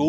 2।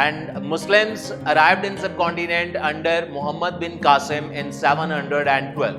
and Muslims arrived in subcontinent under Muhammad bin Qasim in 712।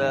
the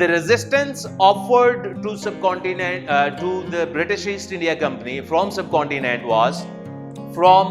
The resistance offered to subcontinent to the British East India Company from subcontinent was from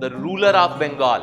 the ruler of Bengal।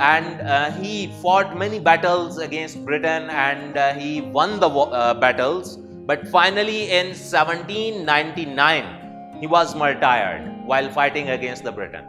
and he fought many battles against Britain, and he won the battles, but finally in 1799 he was martyred while fighting against the Britain.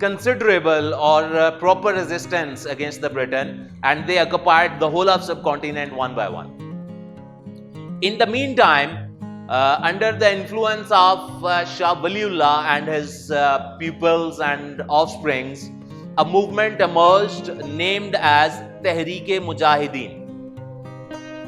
considerable or proper resistance against the Britain, and they occupied the whole of subcontinent one by one. In the meantime, under the influence of Shah Waliullah and his pupils and offsprings, a movement emerged named as Tehreek-e-Mujahideen.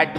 at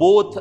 both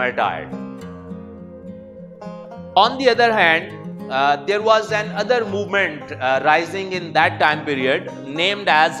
martyred. On the other hand, there was another movement rising in that time period named as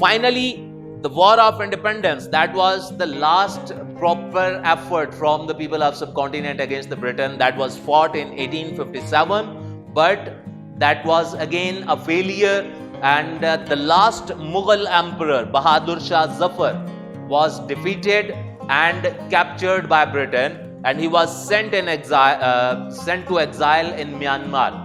Finally, the War of Independence, that was the last proper effort from the people of subcontinent against the Britain, that was fought in 1857, but that was again a failure, and the last Mughal emperor Bahadur Shah Zafar was defeated and captured by Britain, and he was sent to exile in Myanmar.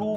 2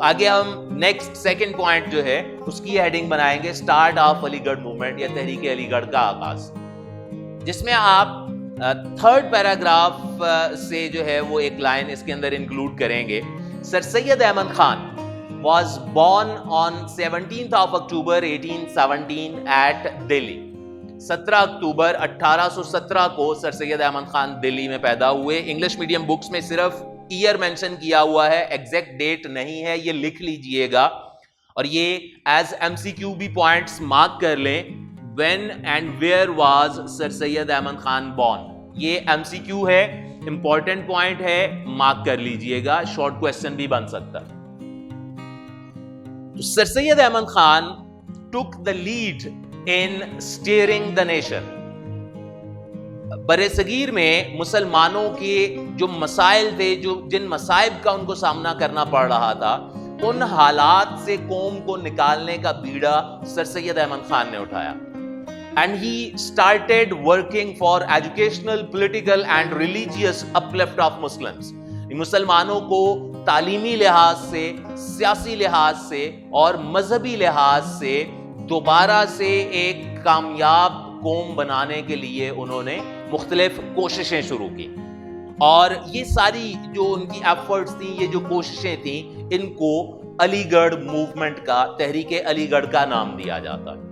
آگے ہم next second point جو ہے اس کی heading بنائیں گے start of علی گڑھ movement یا تحریک علی گڑھ کا آغاز، جس میں آپ تھرڈ پیراگراف سے جو ہے وہ ایک لائن اس کے اندر انکلوڈ کریں گے. سر Syed Ahmad Khan was born on 17th of October 1817 at Delhi. 17 اکتوبر 1817 کو سر سید احمد خان دلی میں پیدا ہوئے. انگلش میڈیم بکس میں صرف ایئر مینشن کیا ہوا ہے, ایگزیکٹ ڈیٹ نہیں ہے, یہ لکھ لیجئے گا اور یہ ایز ایم سی کیو بھی پوائنٹس مارک کر لیں. when and where was sir Syed Ahmad Khan born, یہ ایم سی کیو ہے, امپورٹنٹ پوائنٹ ہے, مارک کر لیجئے گا, شارٹ کوسچن بھی بن سکتا ہے. سر Syed Ahmad Khan took the lead in steering the nation. برِ صغیر میں مسلمانوں کے جو مسائل تھے, جن مصائب کا ان کو سامنا کرنا پڑ رہا تھا, ان حالات سے قوم کو نکالنے کا بیڑا سر سید احمد خان نے اٹھایا. And he started working for educational, political and religious uplift of Muslims. مسلمانوں کو تعلیمی لحاظ سے, سیاسی لحاظ سے اور مذہبی لحاظ سے دوبارہ سے ایک کامیاب قوم بنانے کے لیے انہوں نے مختلف کوششیں شروع کی. اور یہ ساری جو ان کی ایفرٹس تھیں, یہ جو کوششیں تھیں, ان کو علی گڑھ موومنٹ کا, تحریک علی گڑھ کا نام دیا جاتا ہے.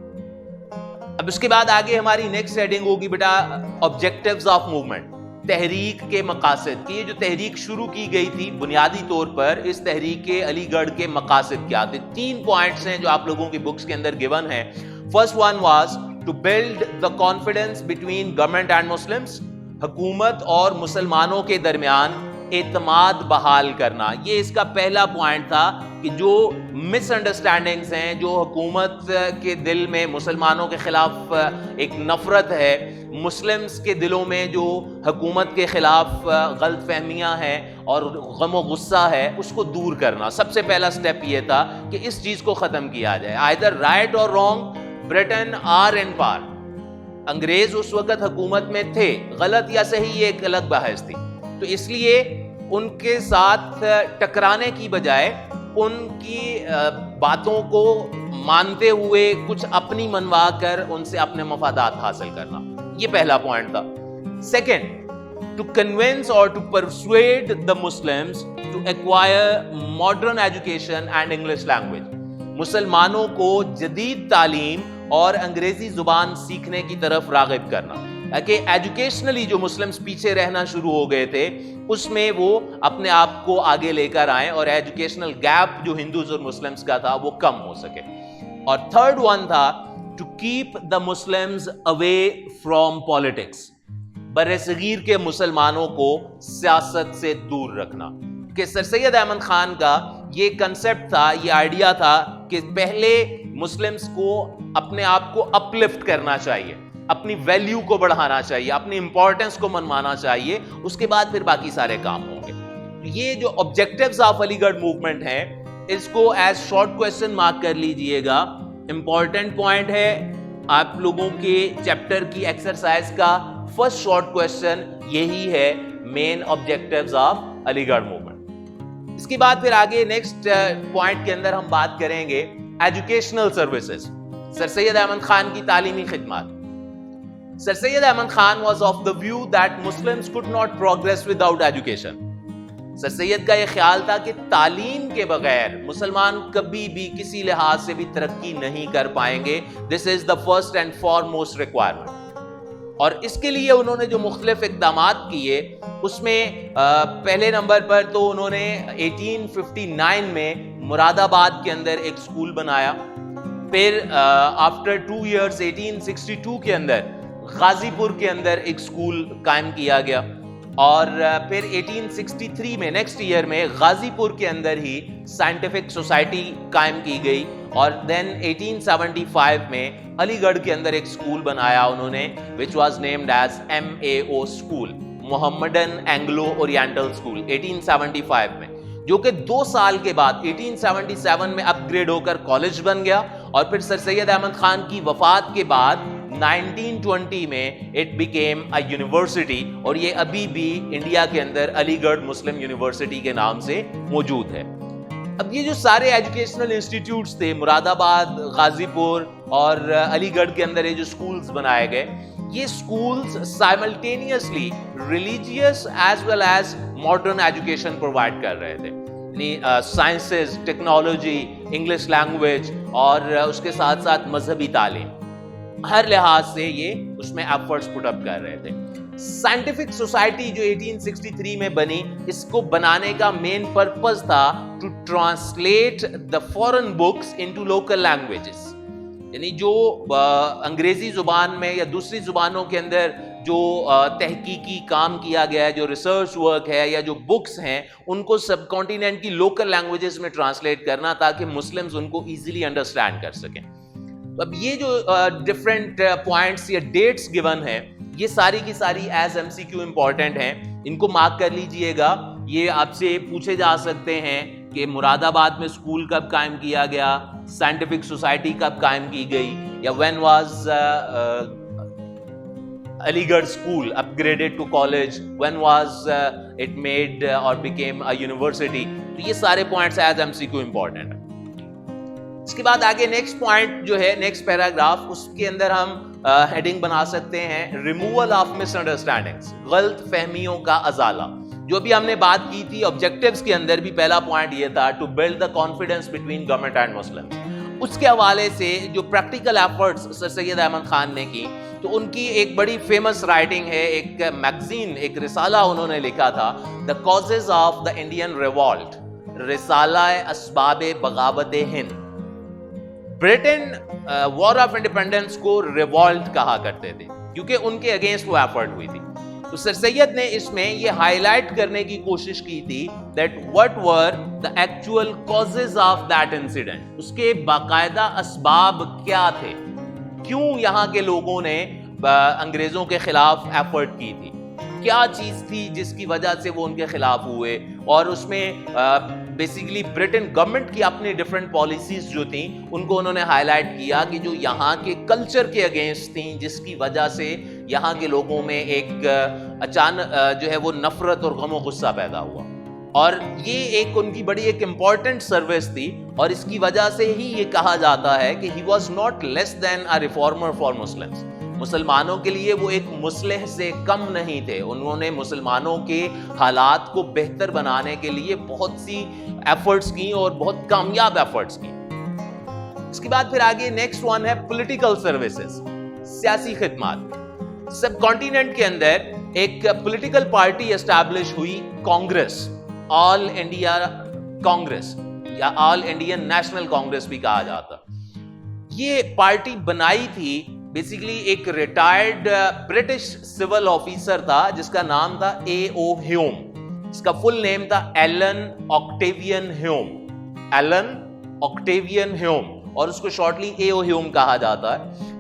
اب اس کے بعد آگے ہماری نیکسٹ ہیڈنگ ہوگی بیٹا آبجیکٹیوز آف موومنٹ, تحریک کے مقاصد کی. یہ جو تحریک شروع کی گئی تھی بنیادی طور پر, اس تحریک علی گڑھ کے مقاصد کیا تھے؟ 3 پوائنٹس ہیں جو آپ لوگوں کی بکس کے اندر گیون ہیں. First one was to build the confidence between government and Muslims, حکومت اور مسلمانوں کے درمیان اعتماد بحال کرنا. یہ اس کا پہلا پوائنٹ تھا کہ جو مس انڈرسٹینڈنگز ہیں, جو حکومت کے دل میں مسلمانوں کے خلاف ایک نفرت ہے, مسلمز کے دلوں میں جو حکومت کے خلاف غلط فہمیاں ہیں اور غم و غصہ ہے, اس کو دور کرنا. سب سے پہلا سٹیپ یہ تھا کہ اس چیز کو ختم کیا جائے. آئیدر رائٹ اور رانگ, برٹن آر ان پار. انگریز اس وقت حکومت میں تھے, غلط یا صحیح یہ ایک الگ بحث تھی. تو اس لیے ان کے ساتھ ٹکرانے کی بجائے ان کی باتوں کو مانتے ہوئے کچھ اپنی منوا کر ان سے اپنے مفادات حاصل کرنا, یہ پہلا پوائنٹ تھا. سیکنڈ, ٹو کنونس اور to persuade the Muslims to acquire modern education and English language. مسلمانوں کو جدید تعلیم اور انگریزی زبان سیکھنے کی طرف راغب کرنا, کہ ایجوکیشنلی جو مسلمز پیچھے رہنا شروع ہو گئے تھے اس میں وہ اپنے آپ کو آگے لے کر آئیں اور ایجوکیشنل گیپ جو ہندوز اور مسلمز کا تھا وہ کم ہو سکے. اور تھرڈ ون تھا to keep the Muslims away from politics, برِ صغیر کے مسلمانوں کو سیاست سے دور رکھنا. کہ سر سید احمد خان کا یہ کنسپٹ تھا, یہ آئیڈیا تھا کہ پہلے مسلمز کو اپنے آپ کو اپلفٹ کرنا چاہیے, اپنی ویلیو کو بڑھانا چاہیے, اپنی امپورٹنس کو منوانا چاہیے, اس کے بعد پھر باقی سارے کام ہوں گے. یہ جو آبجیکٹیوز آف علی گڑھ موومنٹ ہیں, اس کو ایز شارٹ کوسچن مارک کر لیجئے گا. امپورٹنٹ پوائنٹ ہے آپ لوگوں کے چیپٹر کی ایکسرسائز کا فرسٹ شارٹ کوسچن یہی ہے, مین آبجیکٹیوز آف علی گڑھ موومنٹ. اس کے بعد پھر آگے نیکسٹ پوائنٹ کے اندر ہم بات کریں گے ایجوکیشنل سروسز, سر سید احمد خان کی تعلیمی خدمات. Sir Syed Ahmad Khan was of the view that Muslims could not progress without education. سر سید کا یہ خیال تھا کہ تعلیم کے بغیر مسلمان کبھی بھی کسی لحاظ سے بھی ترقی نہیں کر پائیں گے. This is the first and foremost requirement. اور اس کے لیے انہوں نے جو مختلف اقدامات کیے, اس میں پہلے نمبر پر تو انہوں نے 1859 میں مراد آباد کے اندر ایک اسکول بنایا. پھر آفٹر 2 years 1862 کے اندر غازی پور کے اندر ایک اسکول قائم کیا گیا, اور پھر 1863 میں نیکسٹ ایئر میں غازی پور کے اندر ہی سائنٹیفک سوسائٹی قائم کی گئی, اور دین 1875 میں علی گڑھ کے اندر ایک اسکول بنایا انہوں نے, which was named as MAO school, Mohammedan Anglo oriental school, 1875 میں, جو کہ 2 سال کے بعد 1877 میں اپ گریڈ ہو کر کالج بن گیا. اور پھر سر سید احمد خان کی وفات کے بعد 1920 میں اٹ بیکیم اے یونیورسٹی, اور یہ ابھی بھی انڈیا کے اندر علی گڑھ مسلم یونیورسٹی کے نام سے موجود ہے. اب یہ جو سارے ایجوکیشنل انسٹیٹیوٹس تھے مراد آباد، غازی پور اور علی گڑھ کے اندر یہ جو سکولز بنائے گئے، یہ schools simultaneously religious as well as modern education provide کر رہے تھے، یعنی سائنسز، ٹیکنالوجی، انگلش لینگویج اور اس کے ساتھ ساتھ مذہبی تعلیم، ہر لحاظ سے یہ اس میں ایفرٹس پٹ اپ کر رہے تھے۔ سائنٹیفک سوسائٹی جو 1863 میں بنی، اس کو بنانے کا مین پرپز تھا to translate the foreign books into local languages, یعنی جو انگریزی زبان میں یا دوسری زبانوں کے اندر جو تحقیقی کام کیا گیا ہے، جو ریسرچ ورک ہے یا جو بکس ہیں، ان کو سب کانٹیننٹ کی لوکل لینگویجز میں ٹرانسلیٹ کرنا تاکہ مسلمز ان کو ایزیلی انڈرسٹینڈ کر سکیں۔ اب یہ جو ڈفرینٹ پوائنٹس یا ڈیٹس گیون ہیں، یہ ساری کی ساری as M C Q important ہیں، ان کو مارک کر لیجئے گا۔ یہ آپ سے پوچھے جا سکتے ہیں کہ مراد آباد میں اسکول کب قائم کیا گیا، سائنٹیفک سوسائٹی کب قائم کی گئی، یا when was Aligarh school upgraded to college, when was it made اور بیکیم اے یونیورسٹی۔ تو یہ سارے points as M C Q important ہیں۔ اس کے بعد آگے نیکسٹ پوائنٹ جو ہے، نیکسٹ پیراگراف، اس کے اندر ہم ہیڈنگ بنا سکتے ہیں ریموول آف مس انڈرسٹینڈنگز، غلط فہمیوں کا ازالہ۔ جو بھی ہم نے بات کی تھی آبجیکٹیوز کے اندر بھی پہلا پوائنٹ یہ تھا to build the confidence between government and Muslims. اس کے حوالے سے جو practical efforts sir Syed Ahmad Khan نے کی، تو ان کی ایک بڑی فیمس رائٹنگ ہے، ایک میگزین، ایک رسالہ انہوں نے لکھا تھا، the causes of the Indian revolt, رسالہ اسباب بغاوت ہند۔ برٹن وار آف انڈیپینڈنس کو ریوالٹ کہا کرتے تھے کیونکہ ان کے اگینسٹ وہ ایفرٹ ہوئی تھی۔ تو سر سید نے اس میں یہ ہائی لائٹ کرنے کی کوشش کی تھی that what were the actual causes of that incident، اس کے باقاعدہ اسباب کیا تھے، کیوں یہاں کے لوگوں نے انگریزوں کے خلاف ایفرٹ کی تھی، کیا چیز تھی جس کی وجہ سے وہ ان کے خلاف ہوئے، اور اس میں بیسیکلی برٹن گورنمنٹ کی اپنی ڈفرینٹ پالیسیز جو تھیں ان کو انہوں نے ہائی لائٹ کیا کہ جو یہاں کے کلچر کے اگینسٹ تھیں، جس کی وجہ سے یہاں کے لوگوں میں ایک اچانک جو ہے وہ نفرت اور غم و غصہ پیدا ہوا۔ اور یہ ایک ان کی بڑی ایک امپورٹنٹ سروس تھی، اور اس کی وجہ سے ہی یہ کہا جاتا ہے کہ he was not less than a reformer for Muslims, مسلمانوں کے لیے وہ ایک مصلح سے کم نہیں تھے، انہوں نے مسلمانوں کے حالات کو بہتر بنانے کے لیے بہت سی ایفرٹس کی اور بہت کامیاب ایفرٹس کی۔ اس کے بعد پھر آگے نیکسٹ ون ہے پولیٹیکل سروسز، سیاسی خدمات۔ سب کانٹیننٹ کے اندر ایک پولیٹیکل پارٹی اسٹیبلش ہوئی، کانگریس، آل انڈیا کانگریس یا آل انڈین نیشنل کانگریس بھی کہا جاتا۔ یہ پارٹی بنائی تھی بیسیکلی ایک ریٹائرڈ برٹش سول آفیسر تھا جس کا نام تھا اے او ہیوم، اس کا فل نیم تھا ایلن آکٹیوین ہیوم، ایلن آکٹیوین ہیوم، اور اس کو شارٹلی اے او ہیوم کہا جاتا ہے۔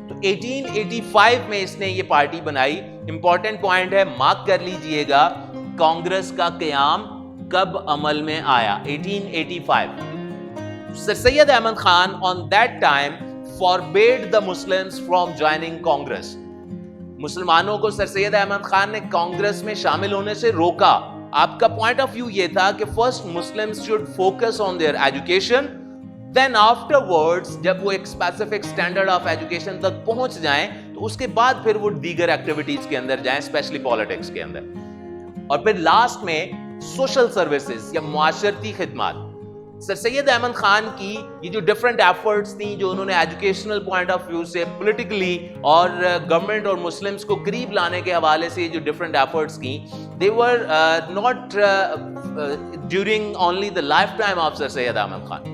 تو 1885 میں اس نے یہ پارٹی بنائی۔ امپورٹنٹ پوائنٹ ہے، مارک کر لیجئے گا، کانگریس کا قیام کب عمل میں آیا؟ 1885۔ سر Syed Ahmad Khan on that time forbade the Muslims from joining Congress، مسلمانوں کو سر سید احمد خان نے کانگریس میں شامل ہونے سے روکا۔ آپ کا پوائنٹ آف ویو یہ تھا کہ first Muslims should focus on their education، then afterwards جب وہ ایک اسپیسیفک اسٹینڈرڈ آف ایجوکیشن تک پہنچ جائیں تو اس کے بعد پھر وہ دیگر ایکٹیویٹیز کے اندر جائیں، اسپیشلی پالیٹکس کے اندر۔ اور پھر لاسٹ میں سوشل سروسز یا معاشرتی خدمات۔ سر سید احمد خان کی یہ جو ڈفرینٹ ایفرٹس تھیں، جو انہوں نے ایجوکیشنل پوائنٹ آف ویو سے، پولیٹیکلی اور گورنمنٹ اور مسلمس کو قریب لانے کے حوالے سے جو ڈفرینٹ ایفرٹس کی، they were not during only the lifetime of سر سید احمد خان۔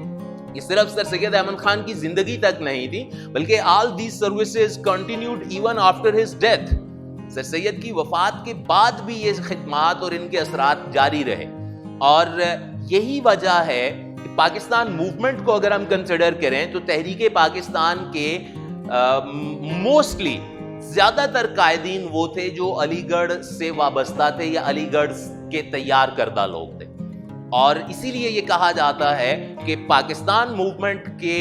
یہ صرف سر سید احمد خان کی زندگی تک نہیں تھی، بلکہ all these services continued even after his death۔ سر سید کی وفات کے بعد بھی یہ خدمات اور ان کے اثرات جاری رہے، اور یہی وجہ ہے کہ پاکستان موومنٹ کو اگر ہم کنسیڈر کریں تو تحریک پاکستان کے موسٹلی زیادہ تر قائدین وہ تھے جو علی گڑھ سے وابستہ تھے یا علی گڑھ کے تیار کردہ لوگ تھے، اور اسی لیے یہ کہا جاتا ہے کہ پاکستان موومنٹ کے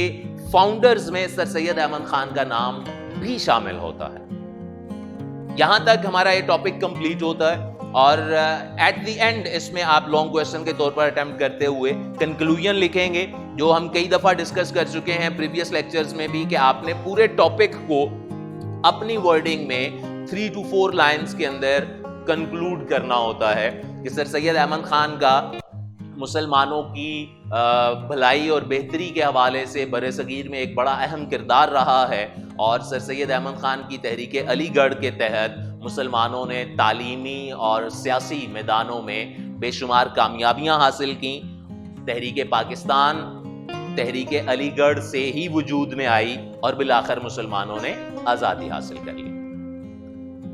فاؤنڈرز میں سر سید احمد خان کا نام بھی شامل ہوتا ہے۔ یہاں تک ہمارا یہ ٹاپک کمپلیٹ ہوتا ہے۔ اور ایٹ دی اینڈ اس میں آپ لانگ کویشچن کے طور پر اٹیمپٹ کرتے ہوئے کنکلوژن لکھیں گے، جو ہم کئی دفعہ ڈسکس کر چکے ہیں پریویس لیکچرز میں بھی، کہ آپ نے پورے ٹاپک کو اپنی ورڈنگ میں 3 to 4 لائنز کے اندر کنکلوڈ کرنا ہوتا ہے کہ سر سید احمد خان کا مسلمانوں کی بھلائی اور بہتری کے حوالے سے بر صغیر میں ایک بڑا اہم کردار رہا ہے، اور سر سید احمد خان کی تحریک علی گڑھ کے تحت مسلمانوں نے تعلیمی اور سیاسی میدانوں میں بے شمار کامیابیاں حاصل کیں، تحریک پاکستان تحریک علی گڑھ سے ہی وجود میں آئی اور بالآخر مسلمانوں نے آزادی حاصل کر لی۔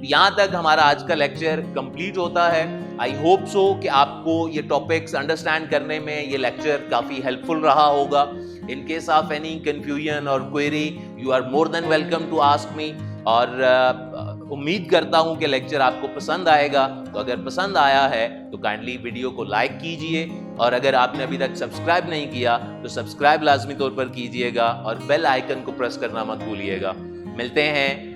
یہاں تک ہمارا آج کا لیکچر کمپلیٹ ہوتا ہے۔ آئی ہوپ سو کہ آپ کو یہ ٹاپکس انڈرسٹینڈ کرنے میں یہ لیکچر کافی ہیلپ فل رہا ہوگا۔ In case of any confusion اور query you are more than welcome to ask me, اور امید کرتا ہوں کہ لیکچر آپ کو پسند آئے گا۔ تو اگر پسند آیا ہے تو کائنڈلی ویڈیو کو لائک کیجئے، اور اگر آپ نے ابھی تک سبسکرائب نہیں کیا تو سبسکرائب لازمی طور پر کیجئے گا، اور بیل آئیکن کو پریس کرنا مت بھولیے گا۔ ملتے ہیں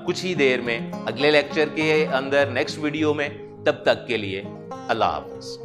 کچھ ہی دیر میں اگلے لیکچر کے اندر، نیکسٹ ویڈیو میں۔ تب تک کے لیے اللہ حافظ۔